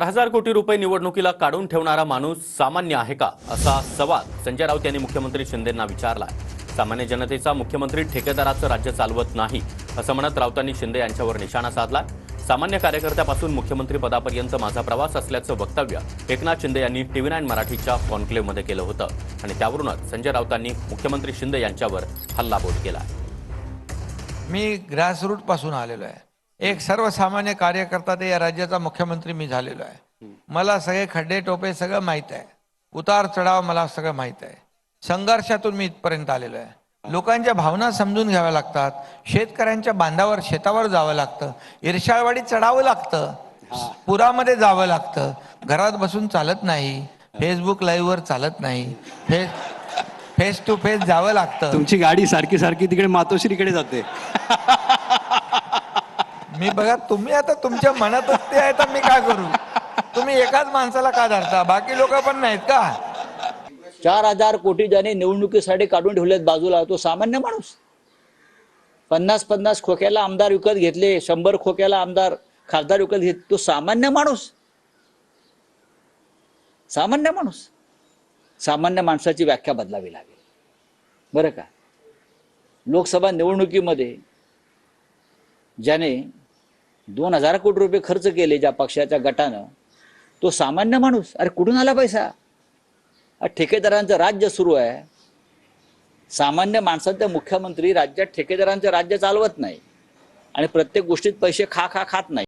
हजार कोटी रुपये निवडणुकीला काढून ठेवणारा माणूस सामान्य आहे का, असा सवाल संजय राऊत यांनी मुख्यमंत्री शिंदेंना विचारलाय. सामान्य जनतेचा मुख्यमंत्री ठेकेदाराचं राज्य चालवत नाही असं म्हणत राऊतांनी शिंदे यांच्यावर निशाणा साधला. सामान्य कार्यकर्त्यापासून मुख्यमंत्री पदापर्यंत माझा प्रवास असल्याचं वक्तव्य एकनाथ शिंदे यांनी TV9 मराठीच्या कॉन्क्लेव्हमध्ये केलं होतं आणि त्यावरूनच संजय राऊतांनी मुख्यमंत्री शिंदे यांच्यावर हल्लाबोल केला. मी ग्रासरूट पासून आलेलो आहे. एक सर्वसामान्य कार्यकर्ता ते या राज्याचा मुख्यमंत्री मी झालेलो आहे. मला सगळे खड्डे टोपे सगळं माहीत आहे. उतार चढाव मला सगळं माहीत आहे. संघर्षातून मी इथपर्यंत आलेलो आहे. लोकांच्या भावना समजून घ्याव्या लागतात. शेतकऱ्यांच्या बांधावर शेतावर जावं लागतं. इर्षाळवाडी चढावं लागतं. पुरामध्ये जावं लागतं. घरात बसून चालत नाही. फेसबुक लाईव्हवर चालत नाही. फेस टू फेस जावं लागतं. तुमची गाडी सारखी सारखी तिकडे मातोश्रीकडे जाते. मी बघा, तुम्ही आता तुमच्या मनातच ते आहे तर मी काय करू. तुम्ही एकाच माणसाला का धरता, बाकी लोक पण नाहीत का. 4,000 कोटी ज्याने निवडणुकीसाठी काढून ठेवलेत बाजूला, तो सामान्य माणूस. 50-50 खोक्याला आमदार विकत घेतले, 100 खोक्याला आमदार खासदार विकत घेतले, तो सामान्य माणूस. सामान्य माणूस. सामान्य माणसाची व्याख्या बदलावी लागेल बरं का. लोकसभा निवडणुकीमध्ये ज्याने 2,000 कोटी रुपये खर्च केले ज्या पक्षाच्या गटानं, तो सामान्य माणूस. अरे कुठून आला पैसा. ठेकेदारांचं राज्य सुरू आहे. सामान्य माणसांचे मुख्यमंत्री राज्यात ठेकेदारांचं राज्य चालवत नाही आणि प्रत्येक गोष्टीत पैसे खात नाही.